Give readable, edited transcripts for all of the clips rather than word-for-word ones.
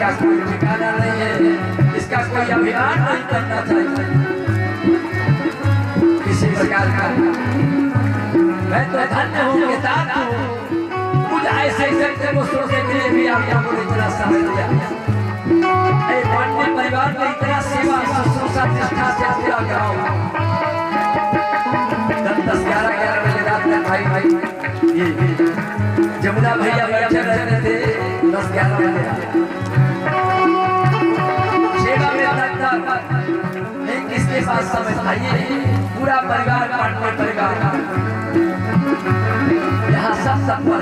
इसका कोई ठिकाना नहीं है, इसका कोई अभिमान नहीं करना चाहिए किसी प्रकार का। मैं तो धन्य हूँ के साथ हूँ, कुछ ऐसे व्यक्ति को सोचने के लिए भी आपको को इतना समय दिया। पांडे परिवार में इतना सेवा शुश्रूषा निष्ठा से आप क्या कराओ। 10-11 बजे रात में भाई जमुना भैया बैठे रहते थे 10-11 बजे सेवा में तक किसके पास समय था। पूरा परिवार पांडे परिवार यहाँ सब पर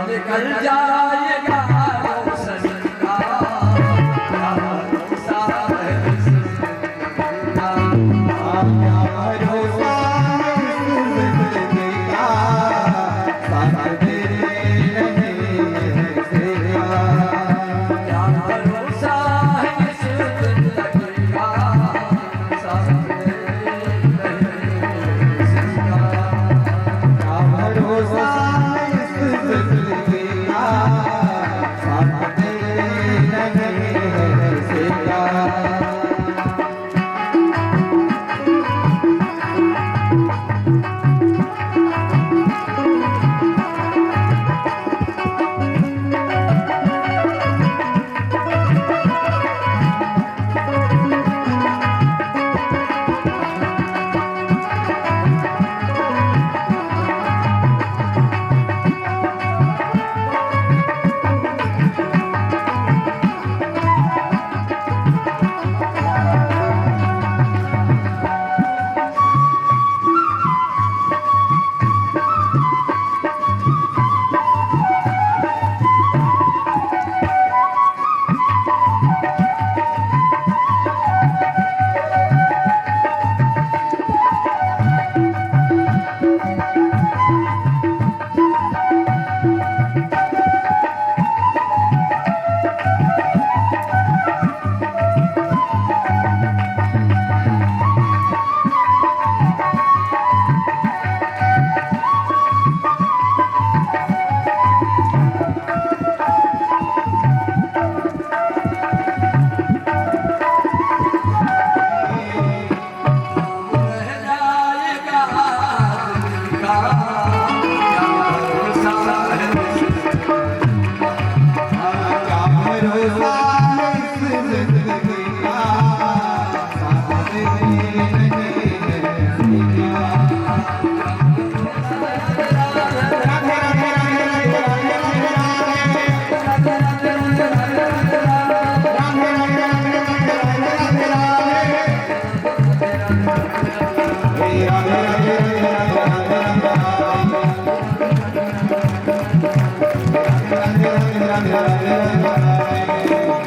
निकल जाएगा राधे राधे राधे राधे राधे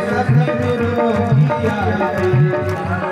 सतगुरु की आरती।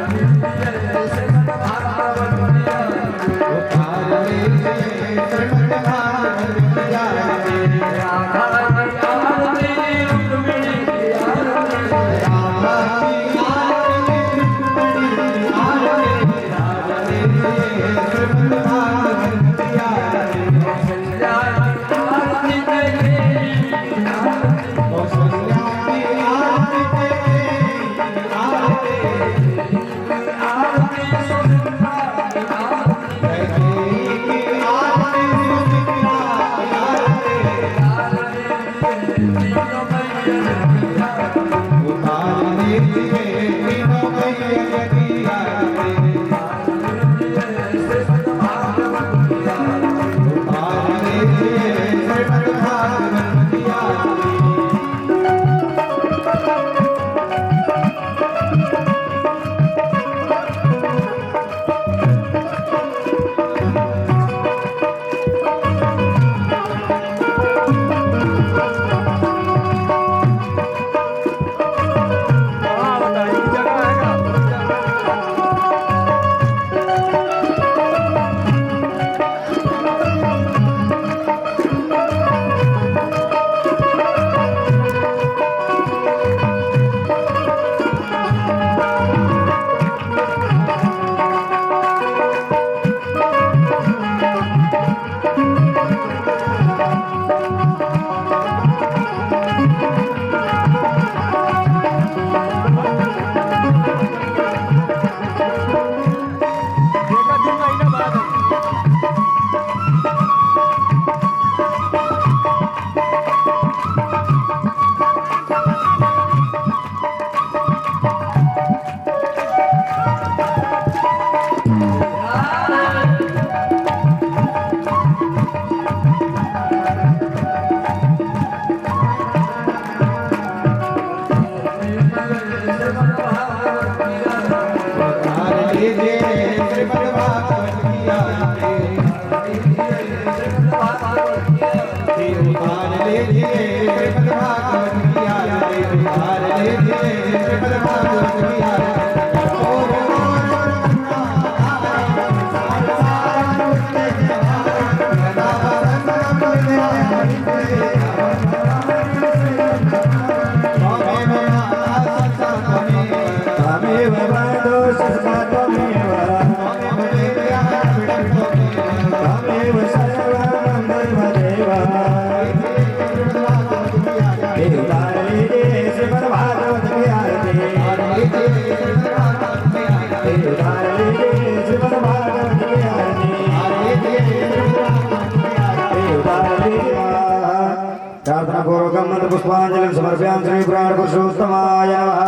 पुष्पांजलिं समर्पयामि श्री पुराण पुरुषोत्तमाय नमः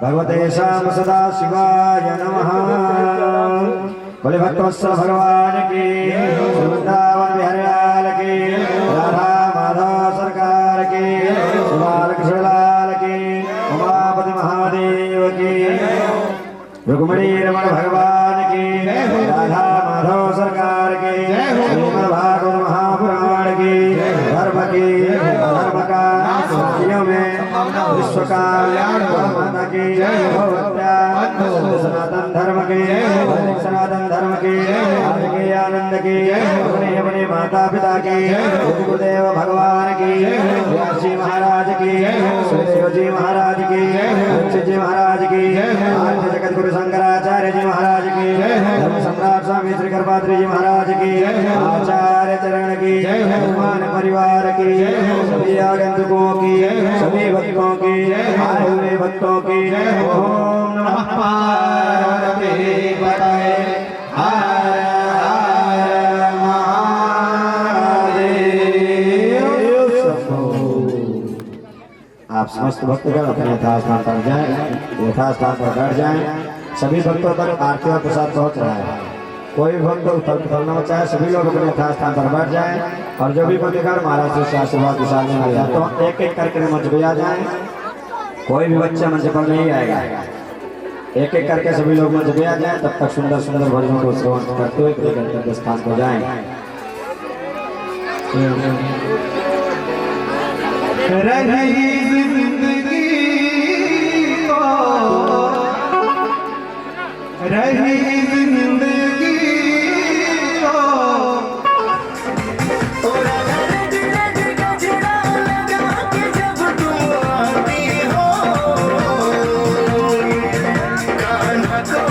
भगवते श्याम सदा शिवाय नमः बोले भक्तवत्सल भगवान की वृंदावन बिहारी लाल की राधा माधव सरकार की बाल कृष्ण लाल की उमापति महादेव की रुक्मिणी रमण भगवान की राधा माधव सरकार की श्रीमद् भागवत महापुराण की धर्म की अधर्म का साथियों में विश्व का माता की सनातन धर्म की सनातन धर्म की आज के आनंद की अपने अपने माता पिता की गुरुदेव भगवान की व्यास जी महाराज की सुखदेव जी महाराज की दीक्षित जी महाराज की आद्य जगत गुरु शंकराचार्य जी महाराज की धर्म सम्राट स्वामी श्री कर्पात्री जी महाराज की आचार्य चरण की हनुमान परिवार की सभी आगंतुकों की सभी भक्तों की आए हुए भक्तों की ओम नमः पार्वती पतये हर हर महादेव शंभो। आप समस्त भक्तगण अपने यथास्थान पर जाएं, यथास्थान पर बैठ जाएं। सभी भक्तों तक आरती और प्रसाद पहुंच रहा है। कोई भी भक्त उथल पुथल न मचाए, सभी लोग अपने यथास्थान पर बैठ जाएं। और जो भी भक्तगण महाराज से आशीर्वाद विशाल में जाए तो एक एक करके मंच पे आ जाएं। कोई भी बच्चा मंच पर नहीं आएगा, एक एक करके सभी लोग मंच पे आ जाएं। तब तक सुंदर सुंदर भजनों को श्रवण करते हुए गंतव्य स्थान पर जाएं। रही जिंदगी को रही जिंदगी को कान्हा को